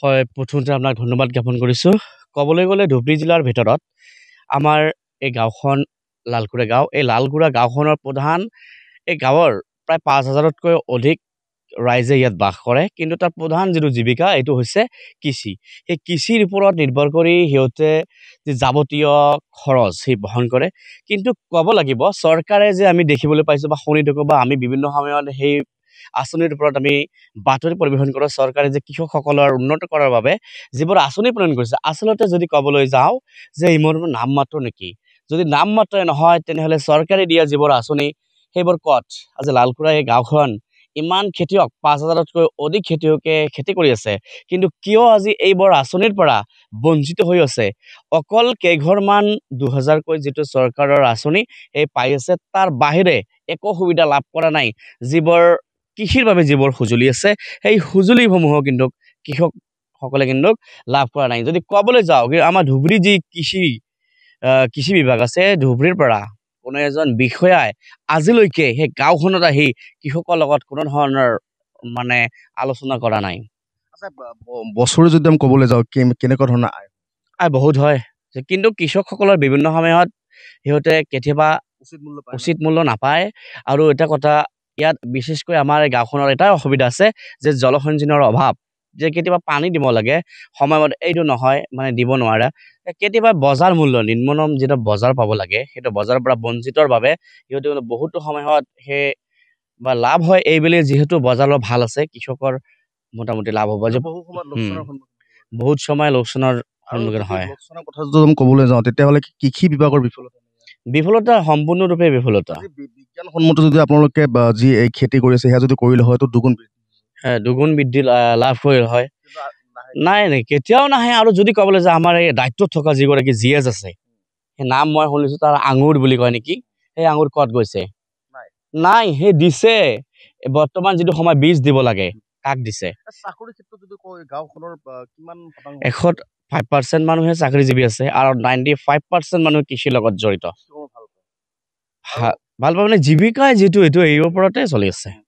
হয়, প্ৰথমতে আপোনাক ধন্যবাদ জ্ঞাপন কৰিছোঁ। ক'বলৈ গ'লে ধুবুৰী জিলাৰ ভিতৰত আমাৰ এই গাঁওখন লালকুৰা গাঁও। এই লালকুৰা গাঁওখনৰ প্ৰধান এই গাঁৱৰ প্ৰায় ৫,০০০তকৈ অধিক ৰাইজে ইয়াত বাস কৰে। কিন্তু তাৰ প্ৰধান যিটো জীৱিকা এইটো হৈছে কৃষি। সেই কৃষিৰ ওপৰত নিৰ্ভৰ কৰি সিহঁতে যি যাৱতীয় খৰচ সেই বহন কৰে। কিন্তু ক'ব লাগিব চৰকাৰে যে আমি দেখিবলৈ পাইছোঁ বা শুনি থাকোঁ বা আমি বিভিন্ন সময়ত সেই আঁচনিৰ ওপৰত আমি বাতৰি পৰিৱেশন কৰোঁ, চৰকাৰে যে কৃষকসকলৰ উন্নত কৰাৰ বাবে যিবোৰ আঁচনি প্ৰণয়ন কৰিছে, আচলতে যদি ক'বলৈ যাওঁ যে এইবোৰ নাম মাত্ৰ নেকি? যদি নাম মাত্ৰই নহয় তেনেহ'লে চৰকাৰে দিয়া যিবোৰ আঁচনি সেইবোৰ ক'ত? আজি লালকুৰা এই গাঁওখন ইমান খেতিয়ক ৫,০০০তকৈ অধিক খেতিয়কে খেতি কৰি আছে, কিন্তু কিয় আজি এইবোৰ আঁচনিৰ পৰা বঞ্চিত হৈ আছে? অকল কেইঘৰমান ২,০০০কৈ যিটো চৰকাৰৰ আঁচনি এই পাই আছে, তাৰ বাহিৰে একো সুবিধা লাভ কৰা নাই। যিবোৰ কৃষিৰ বাবে যিবোৰ সঁজুলি আছে সেই সঁজুলিসমূহো কিন্তু কৃষকসকলে কিন্তু লাভ কৰা নাই। যদি ক'বলৈ যাওঁ আমাৰ ধুবুৰী যি কৃষি বিভাগ আছে, ধুবুৰীৰ পৰা কোনো এজন বিষয়াই আজিলৈকে সেই গাঁওখনত আহি কৃষকৰ লগত কোনো ধৰণৰ মানে আলোচনা কৰা নাই। আচ্ছা, বছৰি যদি আমি ক'বলৈ যাওঁ কেনেকুৱা ধৰণৰ আয় বহুত হয়, কিন্তু কৃষকসকলৰ বিভিন্ন সময়ত সিহঁতে কেতিয়াবা উচিত মূল্য নাপায়। আৰু এটা কথা ইয়াত বিশেষকৈ আমাৰ এই গাঁওখনৰ এটাই অসুবিধা আছে যে জলসিঞ্চনৰ অভাৱ। যে কেতিয়াবা পানী দিব লাগে সময়মতে এইটো নহয়, মানে দিব নোৱাৰা। কেতিয়াবা বজাৰ মূল্য নিম্নতম যিটো বজাৰ পাব লাগে সেইটো বজাৰৰ পৰা বঞ্চিতৰ বাবে সিহঁতে বহুতো সময়ত সেই বা লাভ হয় এইবুলি যিহেতু বজাৰ ভাল আছে কৃষকৰ মোটামুটি লাভ হ'ব যে বহু সময়ত লোকচানৰ সন্মুখীন বহুত সময় লোকচানৰ আৰু সন্মুখীন যদি হয়। লোকচানৰ কথা যদি আমি ক'বলৈ যাওঁ তেতিয়াহ'লে কৃষি বিভাগৰ বিফলতা। বিফলতা সম্পূৰ্ণৰূপে বিফলতা। আজি বিজ্ঞানসন্মত যদি আপোনালোকে যি এই খেতি কৰি আছে সেয়া যদি কৰিলে হয়তো দুগুণ বৃদ্ধি। দুগুণ বৃদ্ধি লাভ কৰিল হয়। কিন্তু নাই কেতিয়াও নাহে। আৰু যদি ক'বলৈ যায় আমাৰ এই দায়িত্বত থকা যিগৰাকী GS আছে, সেই নাম মই শুনিছোঁ তাৰ আঙুৰ বুলি কয় নেকি, সেই আঙুৰ ক'ত গৈছে? নাই, সেই দিছে বৰ্তমান যিটো সময় বীজ দিব লাগে কাক দিছে? চাকৰিৰ ক্ষেত্ৰত যদি কয় গাঁওখনৰ কিমান শতাংশ 105% মানুহে চাকৰিজীৱী আছে আৰু 95% মানুহ কৃষিৰ লগত জড়িত। ভাল পায়? ভাল পাব মানে জীৱিকাই যিটো এইটো এই ওপৰতে চলি আছে।